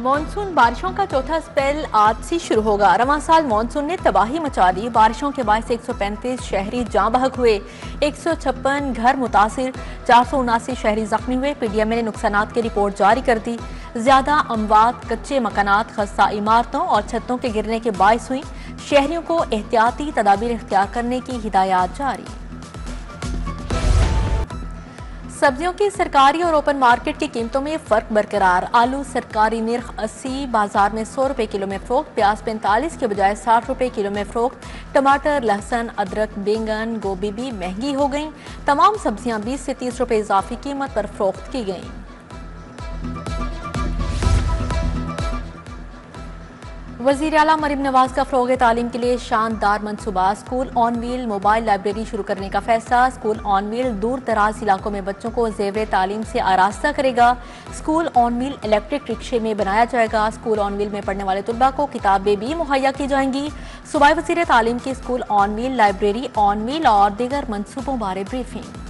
Monsoon बारिशों का चौथा स्पेल आज से शुरू होगा। रवां साल मॉनसून ने तबाही मचा दी। बारिशों के बायस 135 शहरी जाँ बहक हुए, 156 घर मुतासिर, 479 शहरी जख्मी हुए। पीडीएमए ने नुकसानात की रिपोर्ट जारी कर दी। ज्यादा अमवात कच्चे मकानात, खस्ता इमारतों और छतों के गिरने के बायस हुई। शहरियों को एहतियाती तदाबीर इख्तियार करने की हिदायत जारी। सब्जियों की सरकारी और ओपन मार्केट की कीमतों में फर्क बरकरार। आलू सरकारी निर्ख 80, बाजार में 100 रुपए किलो में फरोख्त। प्याज 45 के बजाय 60 रुपए किलो में फरोख्त। टमाटर, लहसुन, अदरक, बैंगन, गोभी भी महंगी हो गईं। तमाम सब्जियां 20 से 30 रुपए इजाफी कीमत पर फरोख्त की गईं। वज़ीर आला मरीम नवाज का फ़रोग़ तालीम के लिए शानदार मनसूबा। School on wheel mobile library शुरू करने का फैसला। स्कूल ऑन व्हील दूर दराज इलाकों में बच्चों को ज़ेवर तालीम से आरास्ता करेगा। स्कूल ऑन व्हील इलेक्ट्रिक रिक्शे में बनाया जाएगा। स्कूल ऑन व्हील में पढ़ने वाले तुलबा को किताबें भी मुहैया की जाएंगी। सूबाई वज़ीर तालीम की school on wheel, library on wheel और दीगर मनसूबों बारे ब्रीफिंग।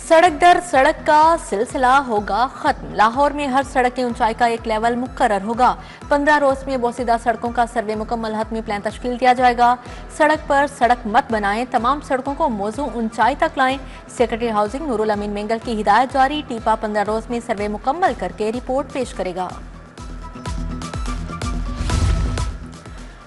सड़क दर सड़क का सिलसिला होगा खत्म। लाहौर में हर सड़क की ऊंचाई का एक लेवल मुकर्रर होगा। 15 रोज में बोसीदा सड़कों का सर्वे मुकम्मल, हतमी प्लान तश्कील दिया जाएगा। सड़क पर सड़क मत बनाएं, तमाम सड़कों को मौजू ऊंचाई तक लाएं। सेक्रेटरी हाउसिंग नूरुल अमीन मेंगल की हिदायत जारी। टीपा 15 रोज में सर्वे मुकम्मल करके रिपोर्ट पेश करेगा।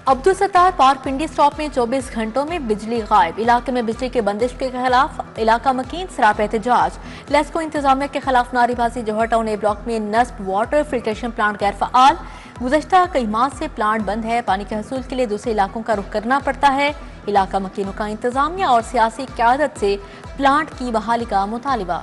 अब्दुल सत्तार पार्क पिंडी स्टॉप में 24 घंटों में बिजली गायब। इलाके में बिजली की बंदिश के खिलाफ इलाका मकीन सराप एहतजाज। लेस्को इंतजामिया के खिलाफ नारेबाजी। जौहर टाउन ए ब्लॉक में नस्ब वाटर फिल्ट्रेशन प्लांट गैर फ़आल। गुज़श्ता कई माह से प्लांट बंद है। पानी के हसूल के लिए दूसरे इलाकों का रुख करना पड़ता है। इलाका मकीनों का इंतजामिया और सियासी क़यादत से प्लांट की बहाली का मुतालिबा।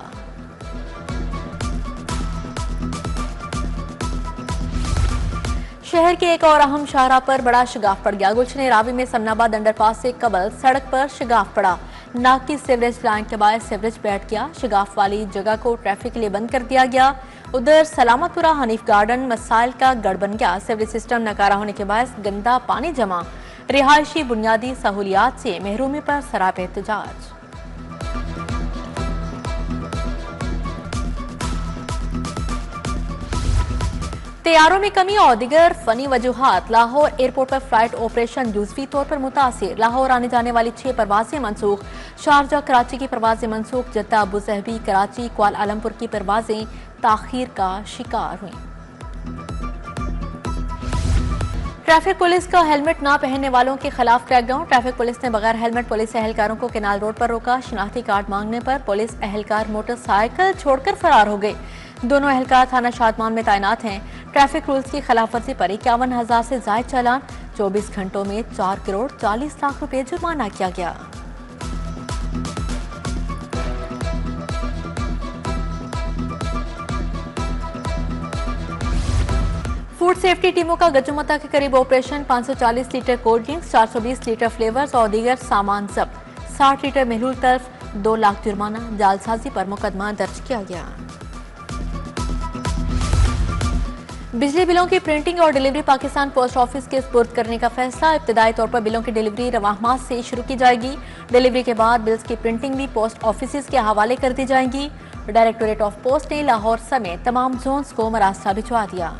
शहर के एक और अहम शाहरा पर बड़ा शगाफ पड़ गया। गुलशन रावी में समनाबाद अंडरपास से कबल सड़क पर शगाफ पड़ा। नाकी सीवरेज लाइन के बाद सीवरेज बैठ गया। शगाफ वाली जगह को ट्रैफिक के लिए बंद कर दिया गया। उधर सलामतपुरा हनीफ गार्डन मसाइल का गढ़ बन गया। सीवरेज सिस्टम नकारा होने के बाद गंदा पानी जमा। रिहायशी बुनियादी सहूलियात से महरूमी पर सराप एहतजाज। तैयारों में कमी और दिगर फनी वजूहात। लाहौर एयरपोर्ट पर फ्लाइट ऑपरेशन जुज़वी तौर पर मुतासिर। लाहौर आने जाने वाली 6 परवाजें मनसूख। शारजा कराची की परवाजें मनसूख। जद्दा अबू ज़हबी कराची कुआला आलमपुर की परवाजें ताखीर का शिकार हुई। ट्रैफिक पुलिस का हेलमेट ना पहनने वालों के खिलाफ क्रैकडाउन। ट्रैफिक पुलिस ने बगैर हेलमेट पुलिस एहलकारों को केनाल रोड पर रोका। शनाख्ती कार्ड मांगने पर पुलिस एहलकार मोटरसाइकिल छोड़कर फरार हो गए। दोनों एहलकार थाना शादमान में तैनात हैं। ट्रैफिक रूल्स की खिलाफवर्जी पर 51,000 से जायद चालान। 24 घंटों में 4 करोड़ 40 लाख रुपए जुर्माना किया गया। फूड सेफ्टी टीमों का गजुमता के करीब operation. 540 litre cold drinks, 420 litre flavours और दीगर सामान जब्त। 60 लीटर महलूल तर्फ, 2 लाख जुर्माना। जालसाजी पर मुकदमा दर्ज किया गया। बिजली बिलों की प्रिंटिंग और डिलीवरी पाकिस्तान पोस्ट ऑफिस के स्पुर्द करने का फैसला। इब्तदाई तौर पर बिलों की डिलीवरी रवां माह से शुरू की जाएगी। डिलीवरी के बाद बिल्स की प्रिंटिंग भी पोस्ट ऑफिस के हवाले कर दी जाएंगी। डायरेक्टोरेट ऑफ पोस्ट ने लाहौर समेत तमाम जोन्स को मरास्ता भिजवा दिया।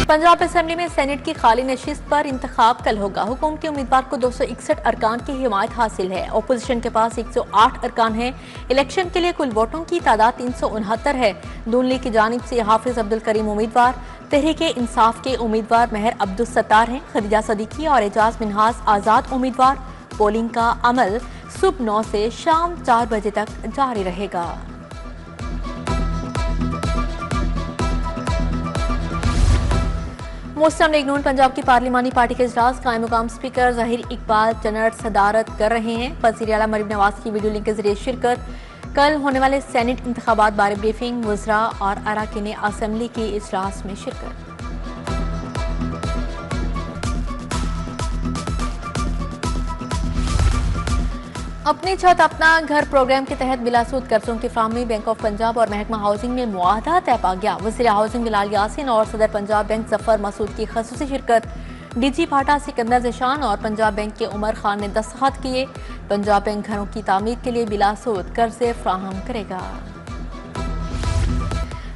पंजाब असेंबली में सेनेट की खाली नशिस्त पर इंतखाब कल होगा। हुकूमती उम्मीदवार को 261 अरकान की हिमायत हासिल है। अपोजिशन के पास 108 अरकान हैं। इलेक्शन के लिए कुल वोटों की तादाद 369 है। नून लीग की जानिब से हाफिज अब्दुल करीम उम्मीदवार, तहरीक इंसाफ के उम्मीदवार महर अब्दुल सत्तार हैं। खदीजा सदीकी और एजाज मिनहास आज़ाद उम्मीदवार। पोलिंग का अमल सुबह 9 से शाम 4 बजे तक जारी रहेगा। मुस्लिम लीग नून पंजाब की पार्लिमानी पार्टी के इजलास कायम मुकाम स्पीकर ज़हीर इकबाल चन्नड़ सदारत कर रहे हैं। वज़ीर आला मरीम नवाज की वीडियो लिंक के जरिए शिरकत। कल होने वाले सेनेट इंतखाबात बारे ब्रीफिंग। वज़रा और अरकान असेंबली की इजलास में शिरकत। अपनी छत अपना घर प्रोग्राम के तहत बिलासूद कर्जों की फार्मी बैंक ऑफ पंजाब और महकमा हाउसिंग में मुआहदा तय पा गया। वज़ीर हाउसिंग बिलाल यासीन और सदर पंजाब बैंक जफर मसूद की खसूसी शिरकत। डीजी भाटा सिकंदर ज़िशान और पंजाब बैंक के उमर खान ने दस्तखत किए। पंजाब बैंक घरों की तामीर के लिए बिलासूद कर्जे फ्राहम करेगा।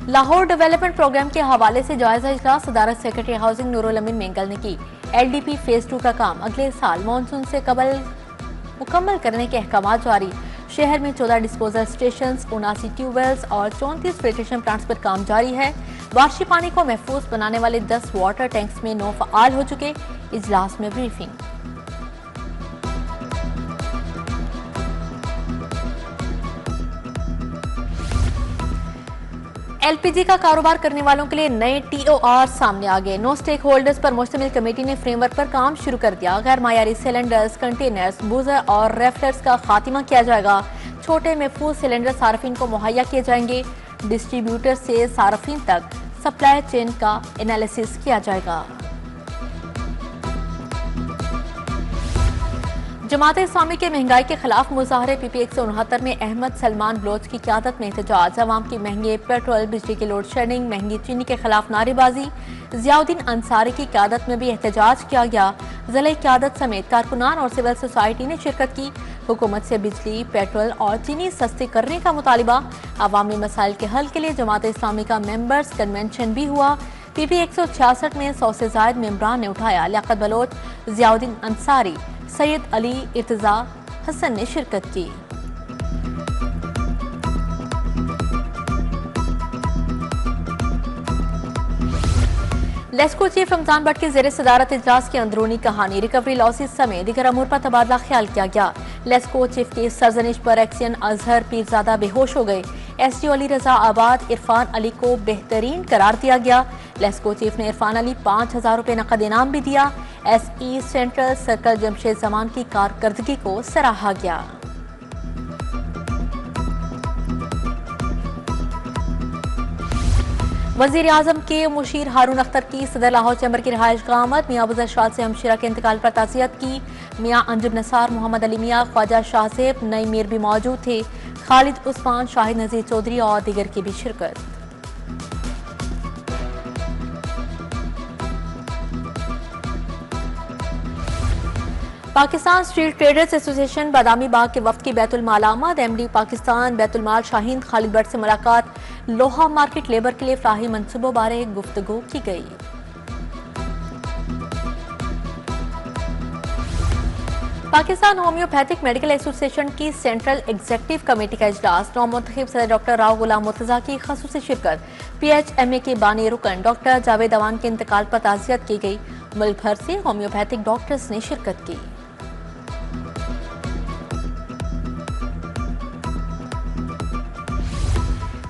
लाहौर डेवलपमेंट प्रोग्राम के हवाले से जायजा इजलास सदारत सेक्रेटरी हाउसिंग नूरुल अमीन मेंगल ने की। LDP फेज 2 का काम अगले साल मानसून से कबल मुकम्मल करने के अहकाम जारी। शहर में 14 डिस्पोजल स्टेशन, 79 ट्यूबवेल्स और 34 फिल्ट्रेशन प्लांट्स पर काम जारी है। बारिशी पानी को महफूज बनाने वाले 10 वाटर टैंक्स में 9 फ़आल हो चुके। इजलास में ब्रीफिंग। LPG का कारोबार करने वालों के लिए नए TOR सामने आ गए। नो स्टेक होल्डर्स पर मुश्तमिल कमेटी ने फ्रेमवर्क पर काम शुरू कर दिया। गैर मायारी सिलेंडर्स, कंटेनर्स, बूजर और रेफलर्स का खात्मा किया जाएगा। छोटे महफूज सिलेंडर सार्फिन को मुहैया किए जाएंगे। डिस्ट्रीब्यूटर से सार्फिन तक सप्लाई चेन का एनालिसिस किया जाएगा। जमात इस्लामी के महंगाई के खिलाफ मुजाहरे PP 169 में अहमद सलमान बलोच की क़यादत में एहतजाज। अवाम की महंगे पेट्रोल, बिजली की लोड शेडिंग, महंगी चीनी के खिलाफ नारेबाजी। ज़ियाउद्दीन अंसारी की क़यादत में भी एहतजाज किया गया। ज़िले क़यादत समेत कारकुनान और सिविल सोसाइटी ने शिरकत की। हुकूमत से बिजली, पेट्रोल और चीनी सस्ती करने का मुतालिबा। अवामी मसाइल के हल के लिए जमात इस्लामी का मेंबर्स कन्वेंशन भी हुआ। PP 166 में 100 से ज़ायद मेंबरान ने उठाया। लियाकत बलोच, ज़ियाउद्दीन अंसारी, सैयद अली, इर्तिजा हसन ने शिरकत की। लेस्को चीफ रमजान भट्ट की जेर सदारत इजलास की अंदरूनी कहानी, रिकवरी लॉसेस समेत दीगर अमूर पर तबादला ख्याल किया गया। लेस्को चीफ की सरजनिश पर एक्सियन अजहर पीरजादा बेहोश हो गए। SDO अली रजा आबाद इरफान अली को बेहतरीन करार दिया गया। लेस्को चीफ ने इरफान अली 5,000 रुपये नकद इनाम भी दिया। SE central circle Jamshed Zaman की कारकर्दगी को सराहा गया। वज़ीर आज़म के मुशीर हारून अख्तर की सदर लाहौर चैम्बर की रिहाइश गाह आमद। मियाँ अबू शाह से हमशिरा के इंतकाल पर ताज़ियत की। मियाँ अंजुम नसार, मोहम्मद अली मियाँ, ख्वाजा शाहजेब, नई मीर भी मौजूद थे। खालिद उस्मान, शाहिद नज़ीर चौधरी और दीगर की भी शिरकत। Pakistan street traders association Badami Bagh के वफ्द की बैतुल माल आमद। MD पाकिस्तान बैतुल माल शाहीन खालिद भट्ट से मुलाकात। लोहा मार्केट लेबर के लिए फ्राही मंसूबों बारे गुफ्तगू की गई। पाकिस्तान होम्योपैथिक मेडिकल एसोसिएशन की सेंट्रल एग्जीक्यूटिव कमेटी का इजलास। नौमुंतखब सदर डॉक्टर राव गुलाम मुर्तजा की खसूसी शिरकत। PHMA के बानी रुकन डॉक्टर जावेद अवान के इंतकाल पर ताज़ियत की गई। मुल्क भर से होम्योपैथिक डॉक्टर्स ने शिरकत की।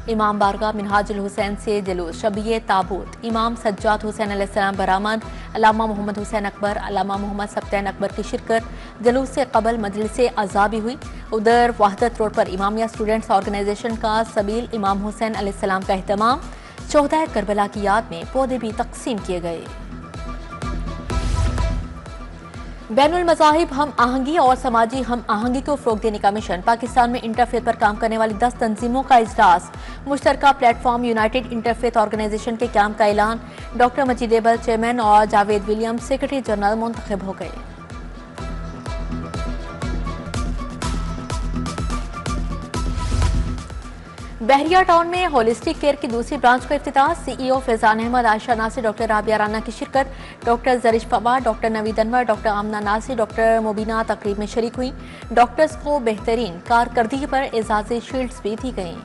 इमाम बारगाह मिनहाजुल हुसैन से जुलूस, शबीए ताबूत, इमाम सज्जाद हुसैन अलैहिस्सलाम बरामद। अल्लामा मोहम्मद हुसैन अकबर, अल्लामा मोहम्मद सब्तैन अकबर की शिरकत। जुलूस से कबल मजलिसे अज़ा भी हुई। उधर वहदत रोड पर इमामिया स्टूडेंट्स ऑर्गेनाइजेशन का सबील इमाम हुसैन अलैहिस्सलाम का एहतमाम। शोहदाए करबला की याद में पौधे भी तकसीम किए गए। बैनुल मज़ाहिब हम आहंगी और समाजी हम आहंगी को फ़रोग़ देने का मिशन। पाकिस्तान में इंटरफेथ पर काम करने वाली 10 तंजीमों का इजलास। मुश्तरका प्लेटफॉर्म यूनाइटेड इंटरफेथ ऑर्गेनाइजेशन के क़याम का ऐलान। डॉक्टर मजीद एबल चेयरमैन और जावेद विलियम्स सेक्रेटरी जनरल मुंतखब हो गए। बहरिया टाउन में होलिस्टिक केयर की दूसरी ब्रांच का इफ्तिताह। CEO फैजान अहमद, आयशा नासिर, डॉक्टर राबिया राना की शिरकत। Doctor Zarish Fawad, doctor Naveed Anwar, doctor Amna Nasir, doctor Mubina तकरीब में शरीक हुई। डॉक्टर्स को बेहतरीन कारकर्दगी पर एजाज़ी शील्ड्स भी दी गईं।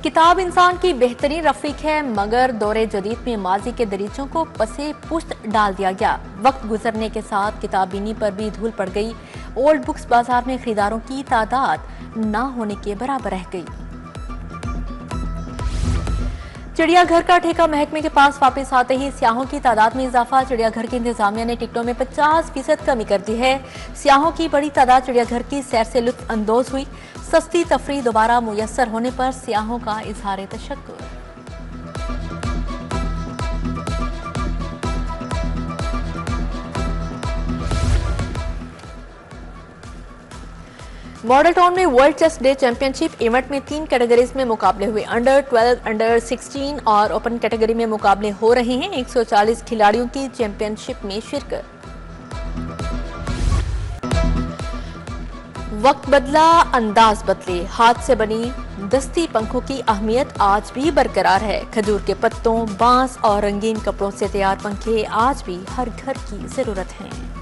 किताब इंसान की बेहतरीन रफीक है, मगर दौरे जदीद में माजी के दरीचों को पसे पुश्त डाल दिया गया। वक्त गुजरने के साथ किताबीनी पर भी धूल पड़ गई। ओल्ड बुक्स बाजार में खरीदारों की तादाद ना होने के बराबर रह गई। चिड़ियाघर का ठेका महकमे के पास वापस आते ही सियाहों की तादाद में इजाफा। चिड़ियाघर की इंतजामिया ने टिकटों में 50% कमी कर दी है। सियाहों की बड़ी तादाद चिड़ियाघर की सैर से लुत्फ अंदोज हुई। सस्ती तफरीह दोबारा मुयस्सर होने पर सियाहों का इजहार तशक्कुर। मॉडल टाउन में world chess day championship event में 3 कैटेगरीज में मुकाबले हुए। अंडर 12, अंडर 16 और ओपन कैटेगरी में मुकाबले हो रहे हैं। 140 खिलाड़ियों की चैंपियनशिप में शिरकत। वक्त बदला, अंदाज बदले, हाथ से बनी दस्ती पंखों की अहमियत आज भी बरकरार है। खजूर के पत्तों, बांस और रंगीन कपड़ों से तैयार पंखे आज भी हर घर की जरूरत हैं।